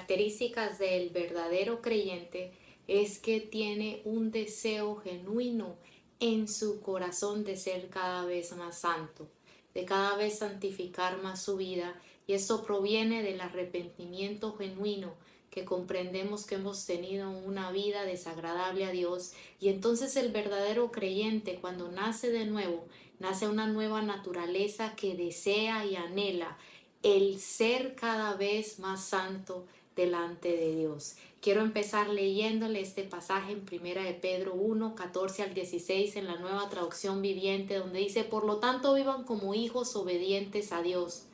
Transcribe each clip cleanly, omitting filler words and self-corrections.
características del verdadero creyente es que tiene un deseo genuino en su corazón de ser cada vez más santo, de cada vez santificar más su vida, y esto proviene del arrepentimiento genuino, que comprendemos que hemos tenido una vida desagradable a Dios. Y entonces el verdadero creyente, cuando nace de nuevo, nace una nueva naturaleza que desea y anhela el ser cada vez más santo delante de Dios. Quiero empezar leyéndole este pasaje en Primera de Pedro 1, 14 al 16 en la Nueva Traducción Viviente, donde dice: por lo tanto, vivan como hijos obedientes a Dios.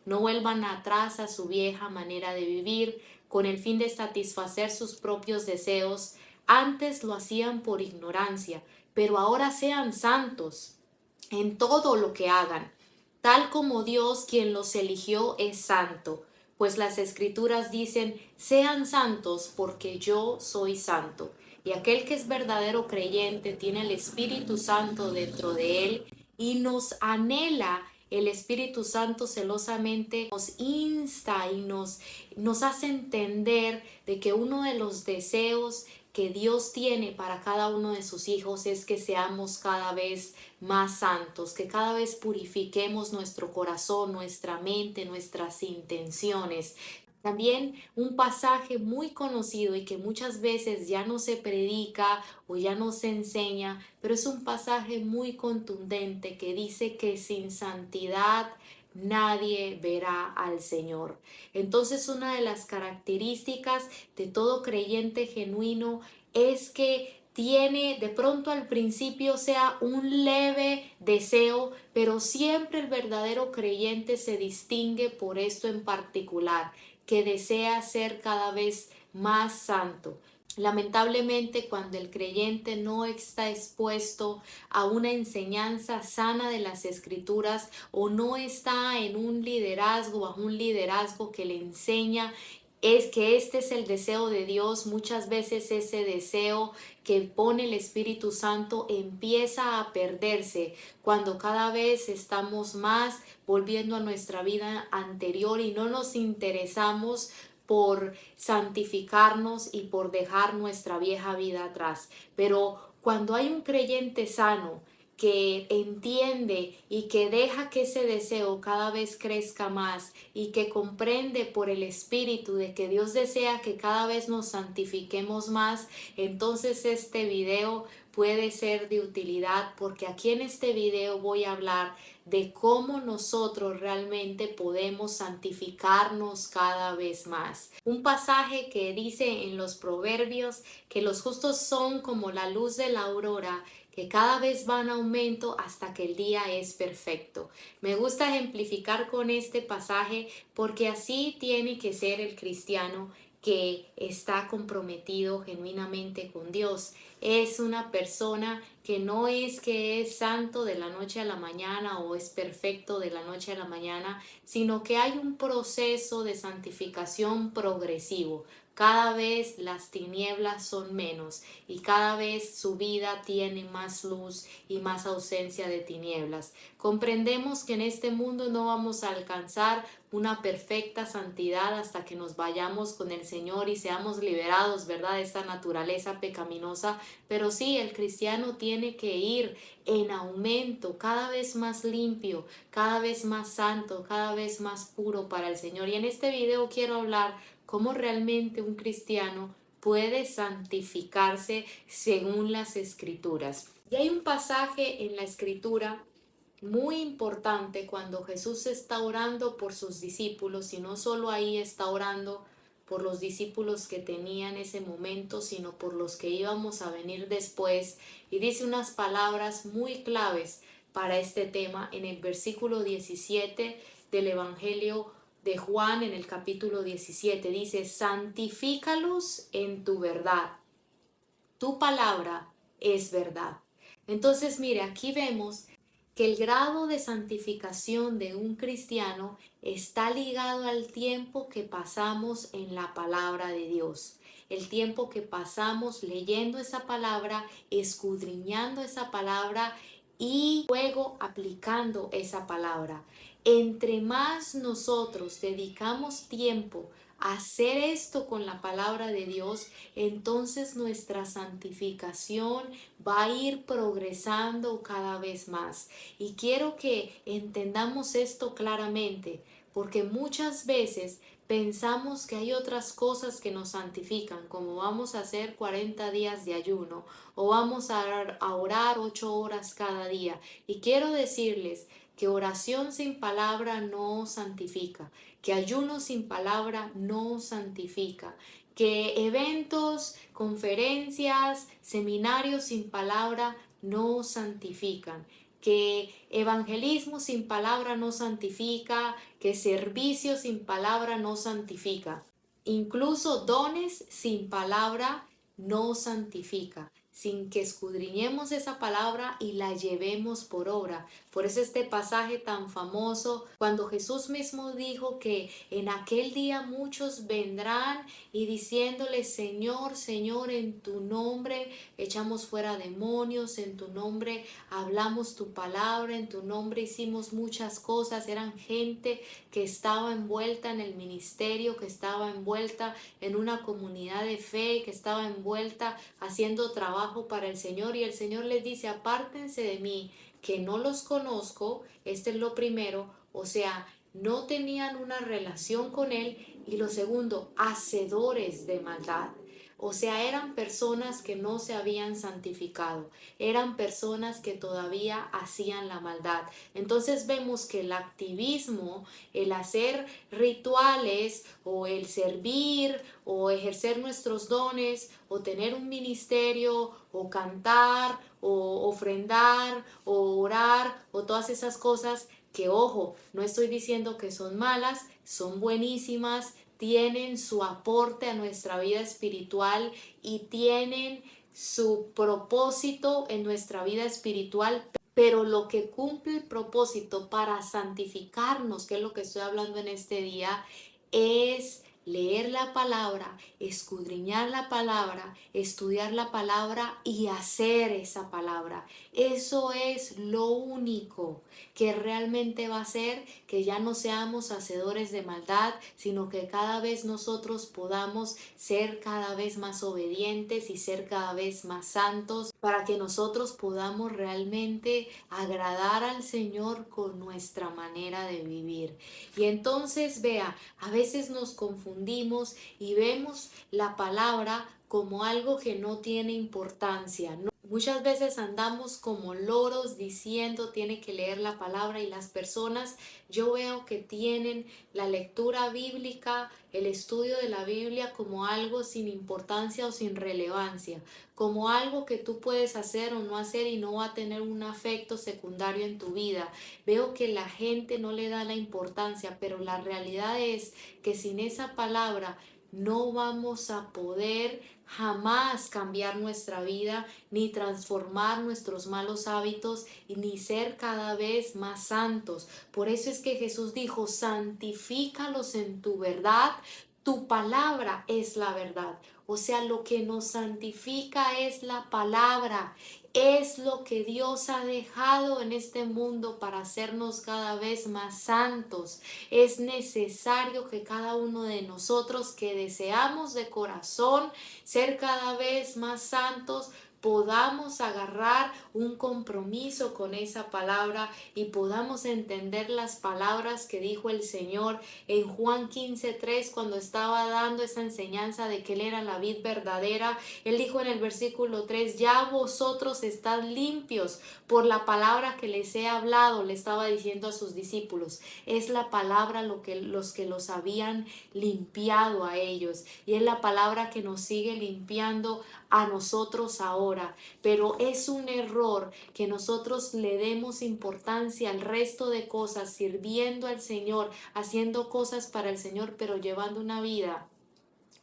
No vuelvan atrás a su vieja manera de vivir con el fin de satisfacer sus propios deseos. Antes lo hacían por ignorancia, pero ahora sean santos en todo lo que hagan, tal como Dios, quien los eligió, es santo. Pues las escrituras dicen: sean santos porque yo soy santo. Y aquel que es verdadero creyente tiene el Espíritu Santo dentro de él y nos anhela. El Espíritu Santo celosamente nos insta y nos hace entender de que uno de los deseos que Dios tiene para cada uno de sus hijos es que seamos cada vez más santos, que cada vez purifiquemos nuestro corazón, nuestra mente, nuestras intenciones. También un pasaje muy conocido y que muchas veces ya no se predica o ya no se enseña, pero es un pasaje muy contundente que dice que sin santidad nadie verá al Señor. Entonces, una de las características de todo creyente genuino es que tiene de pronto al principio sea un leve deseo, pero siempre el verdadero creyente se distingue por esto en particular, que desea ser cada vez más santo. Lamentablemente, cuando el creyente no está expuesto a una enseñanza sana de las escrituras o no está en un liderazgo, bajo un liderazgo que le enseña es que este es el deseo de Dios, muchas veces ese deseo que pone el Espíritu Santo empieza a perderse cuando cada vez estamos más volviendo a nuestra vida anterior y no nos interesamos por santificarnos y por dejar nuestra vieja vida atrás. Pero cuando hay un creyente sano que entiende y que deja que ese deseo cada vez crezca más y que comprende por el Espíritu de que Dios desea que cada vez nos santifiquemos más, entonces este video puede ser de utilidad, porque aquí en este video voy a hablar de cómo nosotros realmente podemos santificarnos cada vez más. Un pasaje que dice en los Proverbios que los justos son como la luz de la aurora, que cada vez va en aumento hasta que el día es perfecto. Me gusta ejemplificar con este pasaje porque así tiene que ser el cristiano que está comprometido genuinamente con Dios. Es una persona que no es que es santo de la noche a la mañana o es perfecto de la noche a la mañana, sino que hay un proceso de santificación progresivo. Cada vez las tinieblas son menos y cada vez su vida tiene más luz y más ausencia de tinieblas. Comprendemos que en este mundo no vamos a alcanzar una perfecta santidad hasta que nos vayamos con el Señor y seamos liberados, ¿verdad?, de esta naturaleza pecaminosa, pero sí, el cristiano tiene que ir en aumento, cada vez más limpio, cada vez más santo, cada vez más puro para el Señor. Y en este video quiero hablar cómo realmente un cristiano puede santificarse según las escrituras. Y hay un pasaje en la escritura muy importante cuando Jesús está orando por sus discípulos, y no solo ahí está orando por los discípulos que tenía en ese momento, sino por los que íbamos a venir después, y dice unas palabras muy claves para este tema en el versículo 17 del Evangelio de Juan, en el capítulo 17, dice: santifícalos en tu verdad, tu palabra es verdad. Entonces, mire, aquí vemos que el grado de santificación de un cristiano está ligado al tiempo que pasamos en la palabra de Dios, el tiempo que pasamos leyendo esa palabra, escudriñando esa palabra y luego aplicando esa palabra. Entre más nosotros dedicamos tiempo hacer esto con la palabra de Dios, entonces nuestra santificación va a ir progresando cada vez más. Y quiero que entendamos esto claramente, porque muchas veces pensamos que hay otras cosas que nos santifican, como vamos a hacer 40 días de ayuno o vamos a orar 8 horas cada día. Y quiero decirles que oración sin palabra no santifica, que ayuno sin palabra no santifica, que eventos, conferencias, seminarios sin palabra no santifican, que evangelismo sin palabra no santifica, que servicio sin palabra no santifica. Incluso dones sin palabra no santifica, sin que escudriñemos esa palabra y la llevemos por obra. Por eso este pasaje tan famoso, cuando Jesús mismo dijo que en aquel día muchos vendrán y diciéndole, Señor, Señor, en tu nombre echamos fuera demonios, en tu nombre hablamos tu palabra, en tu nombre hicimos muchas cosas. Eran gente que estaba envuelta en el ministerio, que estaba envuelta en una comunidad de fe, que estaba envuelta haciendo trabajo para el Señor, y el Señor les dice, apártense de mí, que no los conozco. Este es lo primero, o sea, no tenían una relación con Él, y lo segundo, hacedores de maldad. O sea, eran personas que no se habían santificado, eran personas que todavía hacían la maldad. Entonces vemos que el activismo, el hacer rituales o el servir o ejercer nuestros dones o tener un ministerio o cantar o ofrendar o orar o todas esas cosas que, ojo, no estoy diciendo que son malas, son buenísimas, tienen su aporte a nuestra vida espiritual y tienen su propósito en nuestra vida espiritual, pero lo que cumple el propósito para santificarnos, que es lo que estoy hablando en este día, es leer la palabra, escudriñar la palabra, estudiar la palabra y hacer esa palabra. Eso es lo único que realmente va a hacer que ya no seamos hacedores de maldad, sino que cada vez nosotros podamos ser cada vez más obedientes y ser cada vez más santos, para que nosotros podamos realmente agradar al Señor con nuestra manera de vivir. Y entonces vea, a veces nos confundimos y vemos la palabra como algo que no tiene importancia. Muchas veces andamos como loros diciendo tiene que leer la palabra, y las personas, yo veo que tienen la lectura bíblica, el estudio de la Biblia como algo sin importancia o sin relevancia, como algo que tú puedes hacer o no hacer y no va a tener un efecto secundario en tu vida. Veo que la gente no le da la importancia, pero la realidad es que sin esa palabra no vamos a poder jamás cambiar nuestra vida, ni transformar nuestros malos hábitos, y ni ser cada vez más santos. Por eso es que Jesús dijo, santifícalos en tu verdad, tu palabra es la verdad. O sea, lo que nos santifica es la palabra, es lo que Dios ha dejado en este mundo para hacernos cada vez más santos. Es necesario que cada uno de nosotros que deseamos de corazón ser cada vez más santos, podamos agarrar un compromiso con esa palabra y podamos entender las palabras que dijo el Señor en Juan 15:3, cuando estaba dando esa enseñanza de que Él era la vid verdadera. Él dijo en el versículo 3, ya vosotros estad limpios por la palabra que les he hablado. Le estaba diciendo a sus discípulos, es la palabra los que los habían limpiado a ellos, y es la palabra que nos sigue limpiando a nosotros ahora. Pero es un error que nosotros le demos importancia al resto de cosas, sirviendo al Señor, haciendo cosas para el Señor, pero llevando una vida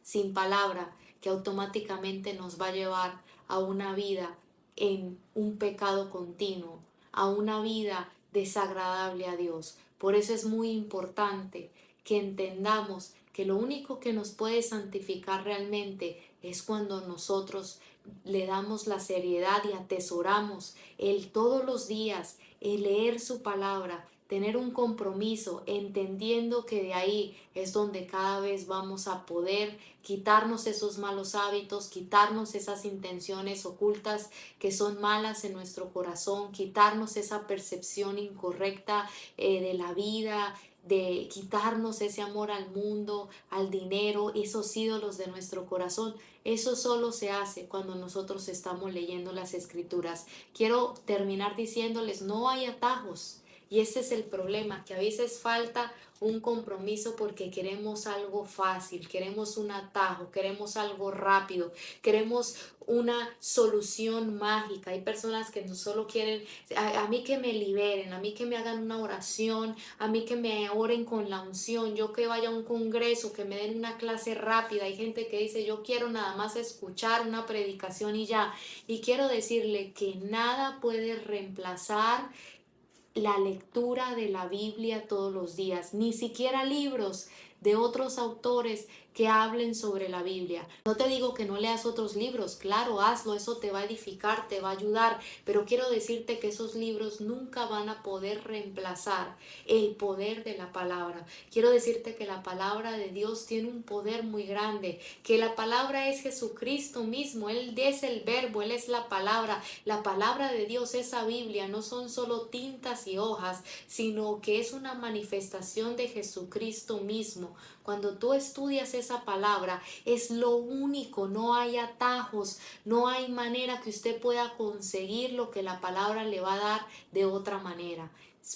sin palabra, que automáticamente nos va a llevar a una vida en un pecado continuo, a una vida desagradable a Dios. Por eso es muy importante que entendamos que lo único que nos puede santificar realmente es cuando nosotros le damos la seriedad y atesoramos el todos los días, el leer su palabra, tener un compromiso, entendiendo que de ahí es donde cada vez vamos a poder quitarnos esos malos hábitos, quitarnos esas intenciones ocultas que son malas en nuestro corazón, quitarnos esa percepción incorrecta de la vida, de quitarnos ese amor al mundo, al dinero, esos ídolos de nuestro corazón. Eso solo se hace cuando nosotros estamos leyendo las escrituras. Quiero terminar diciéndoles, no hay atajos. Y ese es el problema, que a veces falta un compromiso porque queremos algo fácil, queremos un atajo, queremos algo rápido, queremos una solución mágica. Hay personas que no solo quieren, a mí que me liberen, a mí que me hagan una oración, a mí que me oren con la unción, yo que vaya a un congreso, que me den una clase rápida. Hay gente que dice, yo quiero nada más escuchar una predicación y ya. Y quiero decirle que nada puede reemplazar la lectura de la Biblia todos los días, ni siquiera libros de otros autores que hablen sobre la Biblia. No te digo que no leas otros libros, claro, hazlo, eso te va a edificar, te va a ayudar, pero quiero decirte que esos libros nunca van a poder reemplazar el poder de la palabra. Quiero decirte que la palabra de Dios tiene un poder muy grande, que la palabra es Jesucristo mismo, Él es el verbo, Él es la palabra de Dios, esa Biblia, no son solo tintas y hojas, sino que es una manifestación de Jesucristo mismo. Cuando tú estudias esa palabra, es lo único, no hay atajos, no hay manera que usted pueda conseguir lo que la palabra le va a dar de otra manera.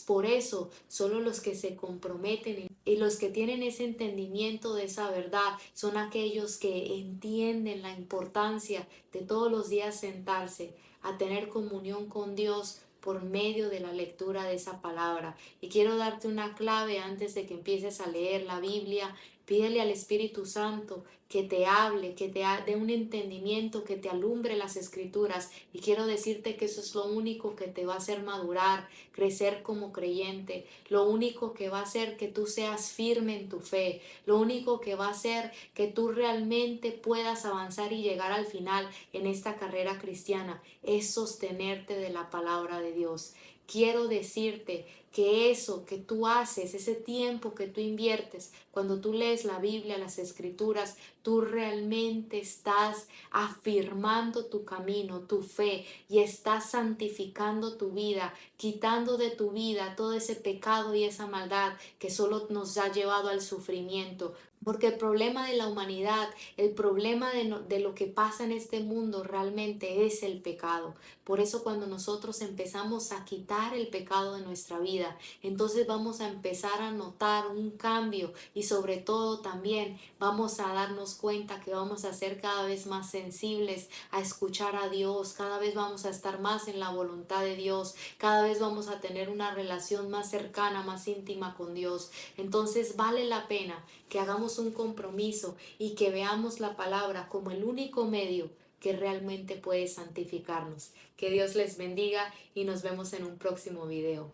Por eso, solo los que se comprometen y los que tienen ese entendimiento de esa verdad son aquellos que entienden la importancia de todos los días sentarse a tener comunión con Dios por medio de la lectura de esa palabra. Y quiero darte una clave antes de que empieces a leer la Biblia. Pídele al Espíritu Santo que te hable, que te dé un entendimiento, que te alumbre las escrituras. Y quiero decirte que eso es lo único que te va a hacer madurar, crecer como creyente. Lo único que va a hacer que tú seas firme en tu fe. Lo único que va a hacer que tú realmente puedas avanzar y llegar al final en esta carrera cristiana es sostenerte de la palabra de Dios. Quiero decirte que eso que tú haces, ese tiempo que tú inviertes, cuando tú lees la Biblia, las escrituras, tú realmente estás afirmando tu camino, tu fe, y estás santificando tu vida, quitando de tu vida todo ese pecado y esa maldad que solo nos ha llevado al sufrimiento. Porque el problema de la humanidad, el problema de lo que pasa en este mundo realmente es el pecado. Por eso cuando nosotros empezamos a quitar el pecado de nuestra vida, entonces vamos a empezar a notar un cambio, y sobre todo también vamos a darnos cuenta que vamos a ser cada vez más sensibles a escuchar a Dios, cada vez vamos a estar más en la voluntad de Dios, cada vez vamos a tener una relación más cercana, más íntima con Dios. Entonces vale la pena que hagamos un compromiso y que veamos la palabra como el único medio que realmente puede santificarnos. Que Dios les bendiga y nos vemos en un próximo video.